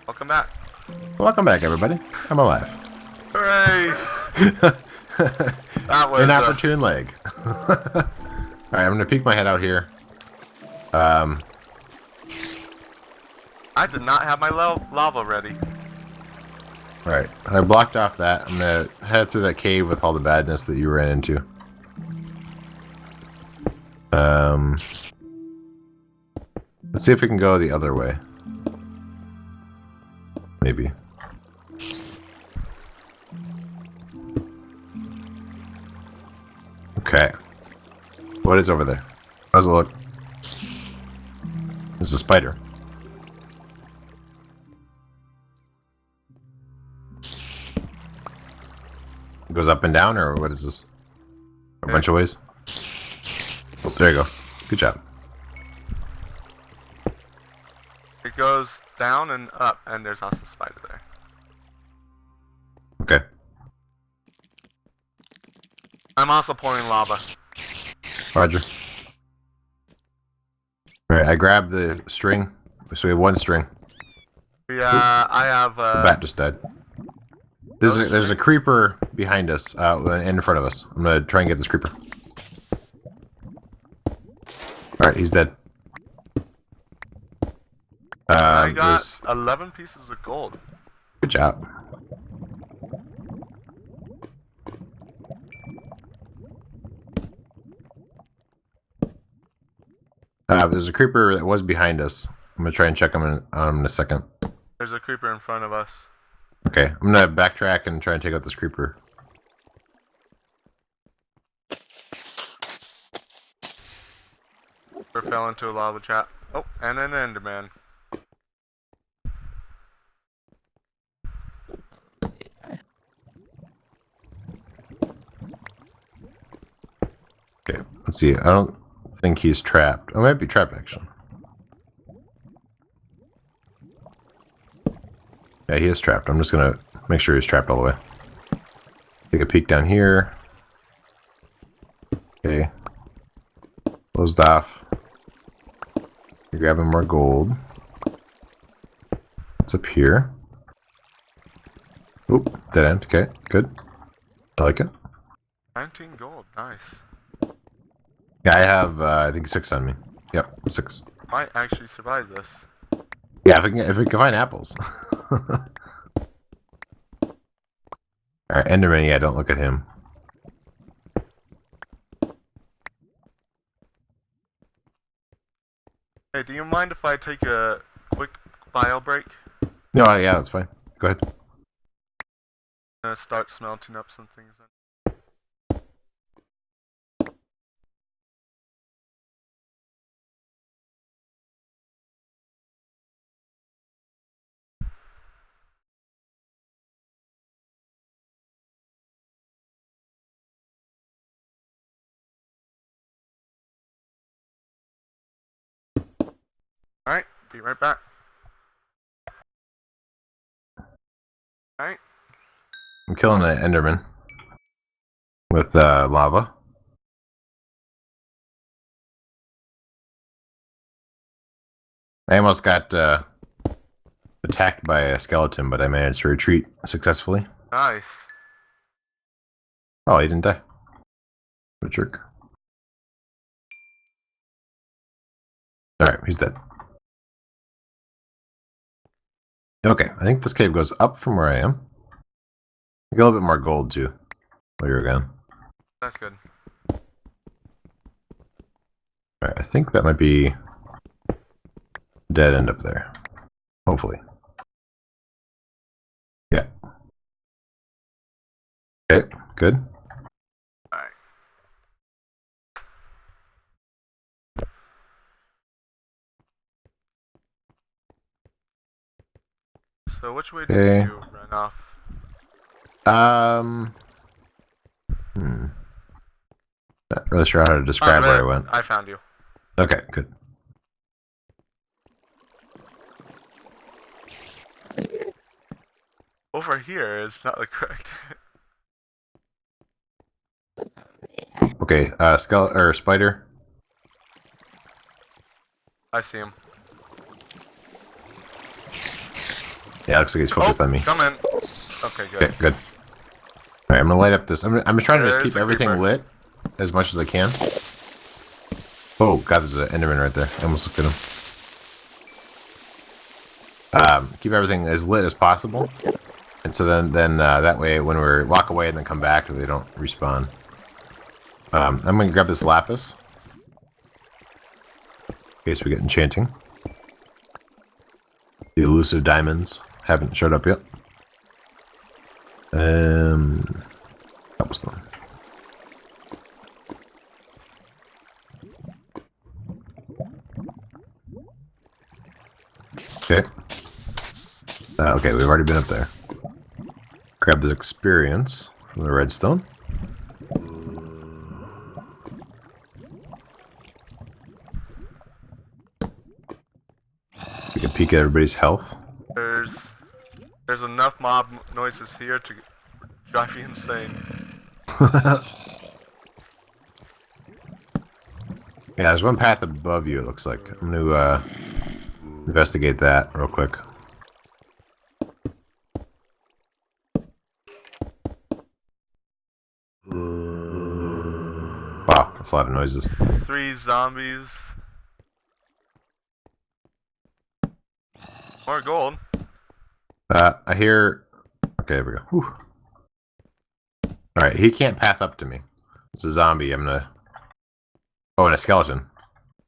Welcome back. Welcome back, everybody. I'm alive. Hooray! That was Inopportune leg. Alright, I'm gonna peek my head out here. I did not have my lava ready. Alright, I blocked off that. I'm gonna head through that cave with all the badness that you ran into. Let's see if we can go the other way. Maybe. Okay. What is over there? How does it look? There's a spider. It goes up and down, or what is this? A bunch of ways? Oh, there you go. Good job. It goes down and up, and there's also a spider there. Okay. I'm also pouring lava. Roger. Alright, I grabbed the string. So we have one string. Yeah, I have The bat just died. There's a creeper behind us, in front of us. I'm gonna try and get this creeper. Alright, he's dead. I got 11 pieces of gold. Good job. There's a creeper that was behind us. I'm gonna try and check him in a second. There's a creeper in front of us. Okay, I'm gonna backtrack and try and take out this creeper. Or fell into a lava trap. Oh, and an enderman. Okay, let's see. I don't think he's trapped. Oh, might be trapped actually. Yeah, he is trapped. I'm just gonna make sure he's trapped all the way. Take a peek down here. Okay. Closed off. You're grabbing more gold. What's up here? Oop, dead end. Okay, good. I like it. 19 gold, nice. Yeah, I have, I think 6 on me. Yep, 6. Might actually survive this. Yeah, if we can find apples. Alright, Enderman, yeah, don't look at him. Hey, do you mind if I take a quick bio break? No, yeah, that's fine. Go ahead. I'm gonna start smelting up some things then. Alright, be right back. Alright. I'm killing an Enderman with lava. I almost got attacked by a skeleton, but I managed to retreat successfully. Nice. Oh, he didn't die. What a jerk. Alright, he's dead. Okay, I think this cave goes up from where I am. I get a little bit more gold too while you're gone. That's good. Alright, I think that might be dead end up there. Hopefully. Yeah. Okay, good. Alright. So which way did Okay. you run off? Not really sure how to describe where I went. I found you. Okay, good. Over here is not the correct. Okay, skeleton or spider. I see him. Yeah, looks like he's focused on me. Come in. Okay, good. Okay, good. Alright, I'm gonna light up this. I'm trying to just keep There's a everything creeper. lit as much as I can. Oh god, there's an Enderman right there. I almost looked at him. Keep everything as lit as possible. And so then that way when we walk away and then come back, they don't respawn. I'm gonna grab this lapis. In case we get enchanting. The elusive diamonds haven't showed up yet. Cobblestone. Okay. Okay, we've already been up there. Grab the experience from the redstone. We can peek at everybody's health. There's enough mob noises here to drive you insane. Yeah, there's one path above you, it looks like. I'm gonna investigate that real quick. Wow, that's a lot of noises. 3 zombies. More gold. I hear... Okay, there we go. Alright, he can't path up to me. It's a zombie, I'm gonna... Oh, and a skeleton.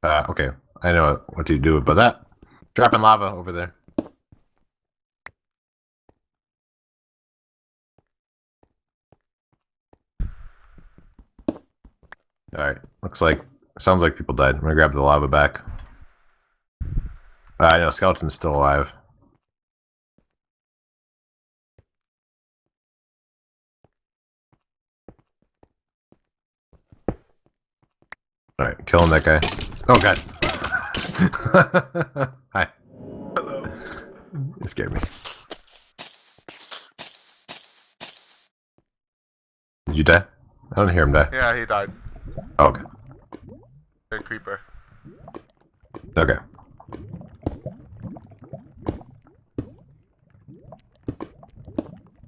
Okay, I know what to do about that. Dropping lava over there. Alright, sounds like people died. I'm gonna grab the lava back. I know, skeleton's still alive. Alright, killing that guy. Oh god. Hi. Hello. You scared me. Did you die? I don't hear him die. Yeah, he died. Oh, okay. Big creeper. Okay.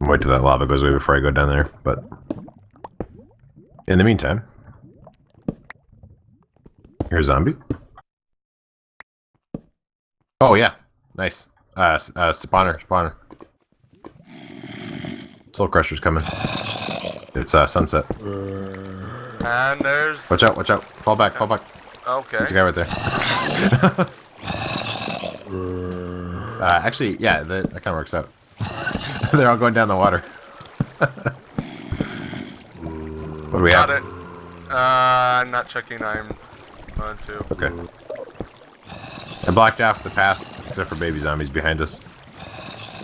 Wait till that lava goes away before I go down there, but... In the meantime... Here's a zombie. Oh, yeah. Nice. Spawner. Soul Crusher's coming. It's sunset. And there's... Watch out. Fall back. Okay. There's a guy right there. Actually, yeah, that kind of works out. They're all going down the water. What do we have? Got it. I'm not checking. I'm on to. Okay. I blocked off the path, except for baby zombies behind us.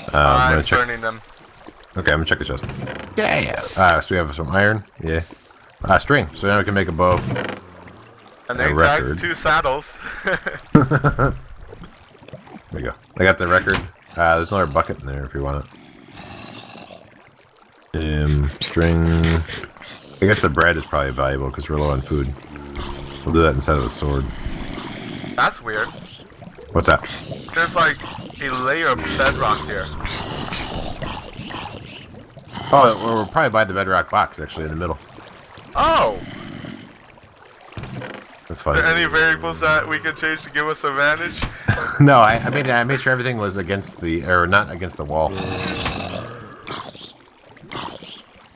I'm I'm gonna check. burning them. Okay, I'm gonna check the chest. Yeah. So we have some iron. Yeah. String. So now we can make a bow. And A they record. tagged 2 saddles. There we go. I got the record. There's another bucket in there if you want it. String. I guess the bread is probably valuable because we're low on food. We'll do that instead of the sword. That's weird. What's that? There's like a layer of bedrock here. Oh, we're probably by the bedrock box actually in the middle. Oh! That's Are funny. there any variables that we can change to give us advantage? No, I made sure everything was against the, or not against the wall.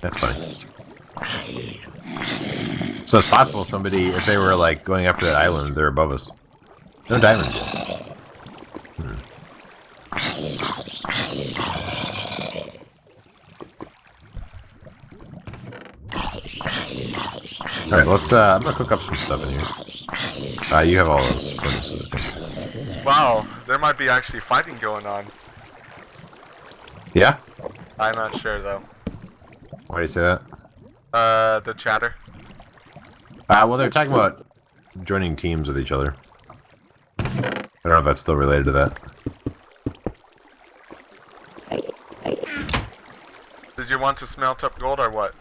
That's funny. So it's possible somebody, if they were like going up to that island, they're above us. No diamonds yet. Alright, let's, I'm gonna cook up some stuff in here. You have all those furnaces, I think. Wow, there might be actually fighting going on. Yeah? I'm not sure though. Why do you say that? The chatter. Well, they're talking about joining teams with each other. I don't know if that's still related to that. Did you want to smelt up gold or what?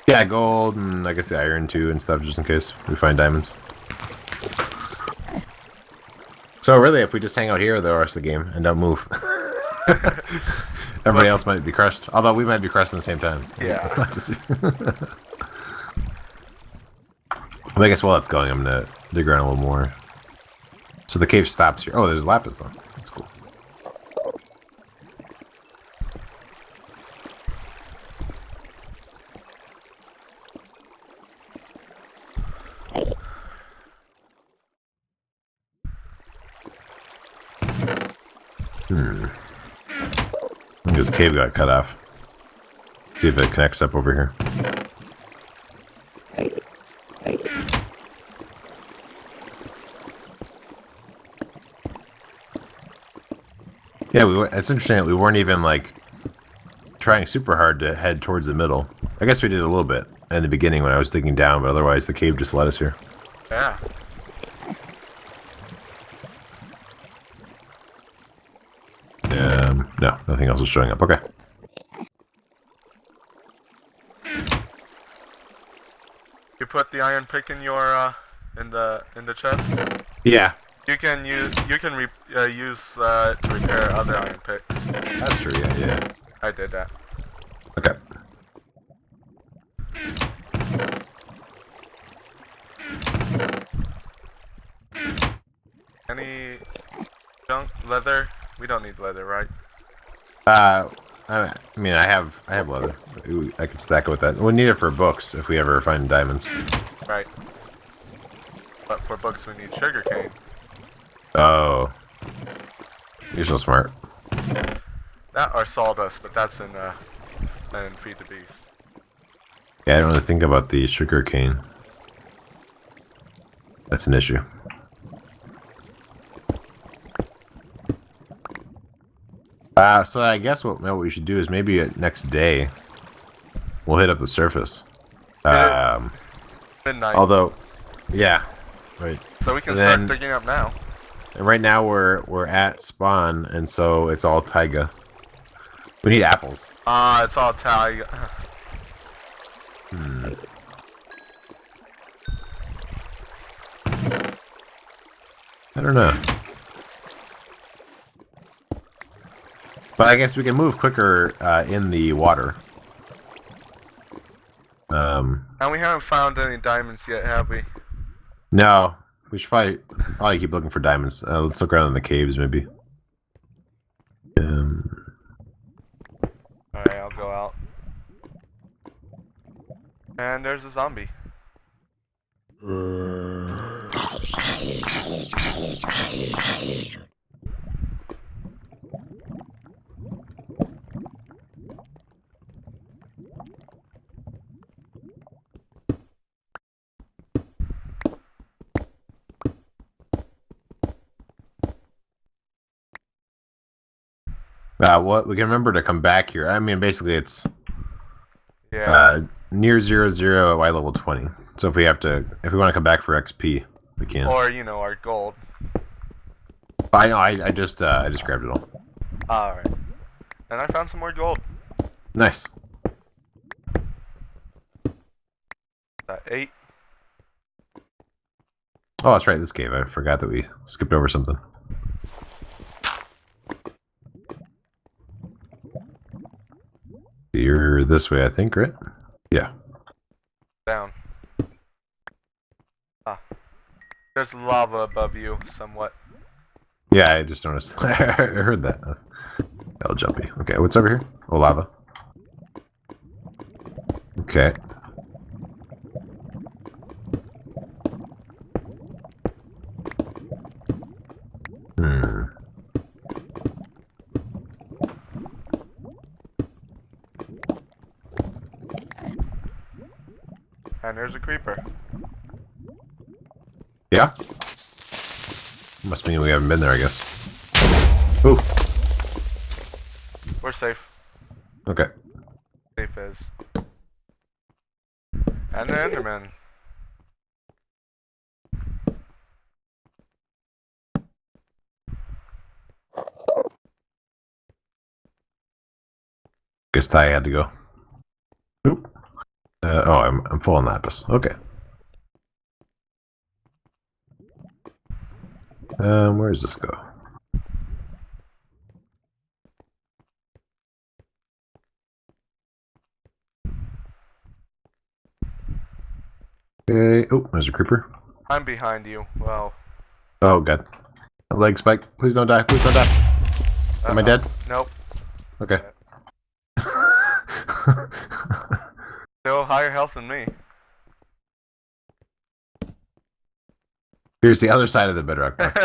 Yeah, gold and I guess the iron too and stuff, just in case we find diamonds. So really, if we just hang out here the rest of the game and don't move. Everybody else might be crushed. Although we might be crushed at the same time. Yeah. We'll have to see. Well, I guess while it's going, I'm gonna dig around a little more. So the cave stops here. Oh, there's lapis though. That's cool. I think this cave got cut off. See if it connects up over here. Yeah, it's interesting that we weren't even like trying super hard to head towards the middle. I guess we did a little bit in the beginning when I was digging down, but otherwise the cave just led us here. Yeah. No, nothing else is showing up. Okay. You put the iron pick in your in the chest. Yeah. You can use to repair other iron picks. That's true. Yeah. I did that. Okay. Any junk leather? We don't need leather, right? I mean, I have leather. I could stack it with that. We'll need it for books if we ever find diamonds. Right. But for books, we need sugarcane. Oh. You're so smart. That or sawdust, but that's in Feed the Beast. Yeah, I don't really think about the sugar cane. That's an issue. So I guess what we should do is maybe next day we'll hit up the surface. Midnight. Although, yeah, right. So we can start digging up now. And right now we're at spawn, and so it's all taiga. We need apples. It's all taiga. I don't know. But I guess we can move quicker in the water. And we haven't found any diamonds yet, have we? No, we should probably keep looking for diamonds. Let's look around in the caves, maybe. Alright, I'll go out. And there's a zombie. What we can remember to come back here. I mean, basically, it's near 0, at Y level 20. So if we want to come back for XP, we can. Or our gold. I know. I just grabbed it all. Alright. And I found some more gold. Nice. That 8. Oh, that's right. This cave. I forgot that we skipped over something. You're this way, I think, right? Yeah. Down. There's lava above you, somewhat. Yeah, I just noticed. I heard that. Hell jumpy. Okay, what's over here? Oh, lava. Okay. And there's a creeper. Yeah? Must mean we haven't been there, I guess. Ooh. We're safe. Okay. Safe as. And the Enderman. Guess Ty had to go. Oop. Oh, I'm full on lapis. Okay. Where does this go? Okay. Oh, there's a creeper. I'm behind you. Well. Oh, God. A leg spike. Please don't die. Please don't die. Am I dead? Nope. Okay. Still higher health than me. Here's the other side of the bedrock block.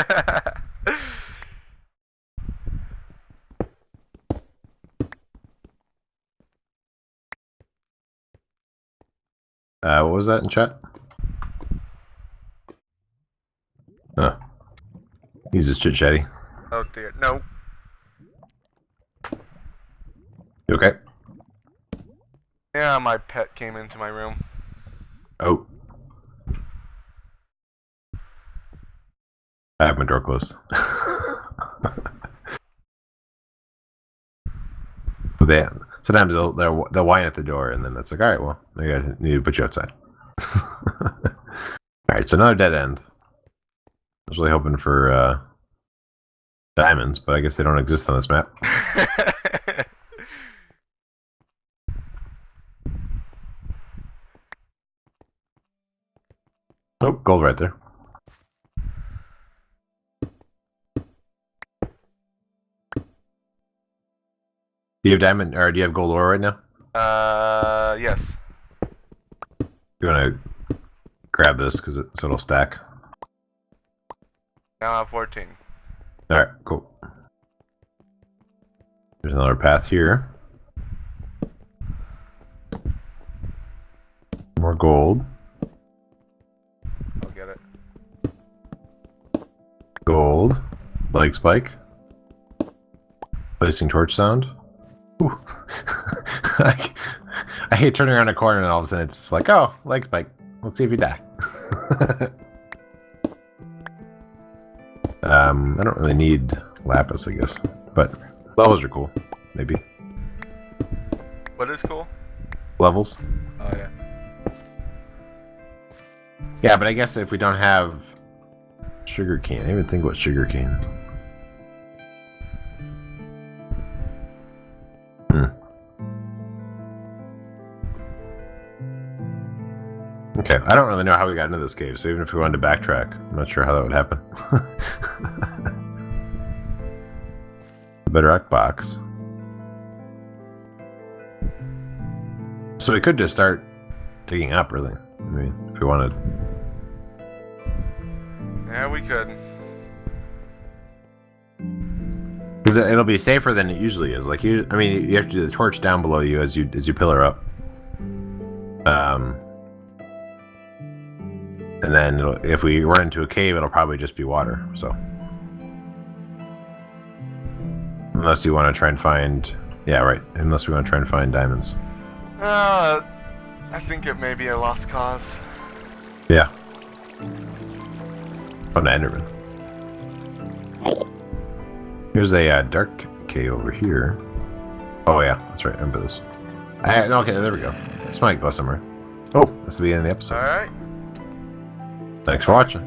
What was that in chat? Oh. He's a chit chatty. Oh dear. No. You okay? Yeah, my pet came into my room. Oh. I have my door closed. Sometimes they'll whine at the door, and then it's like, all right, well, maybe I need to put you outside. All right, so another dead end. I was really hoping for diamonds, but I guess they don't exist on this map. Oh, gold right there. Do you have diamond, or do you have gold ore right now? Yes. You want to grab this so it'll stack. Now I have 14. All right, cool. There's another path here. More gold. I'll get it. Gold. Leg spike. Placing torch sound. Ooh. I hate turning around a corner and all of a sudden it's like, oh, leg spike. Let's see if you die. I don't really need lapis, I guess, but levels are cool. Maybe What is cool? levels. Oh yeah. Yeah, but I guess if we don't have sugar cane, I didn't even think about sugar cane. Okay, I don't really know how we got into this cave, so even if we wanted to backtrack, I'm not sure how that would happen. The bedrock box. So we could just start digging up, really. I mean, if we wanted. Yeah, we could. Because it'll be safer than it usually is. Like you have to do the torch down below you as you pillar up. And then if we run into a cave, it'll probably just be water. So, unless you want to try and find, yeah, right. Unless we want to try and find diamonds. I think it may be a lost cause. Yeah. Oh, an Enderman. Here's a dark cave over here. Oh yeah, that's right. I remember this. Okay, there we go. This might go somewhere. Oh, this will be in the episode. All right. Thanks for watching.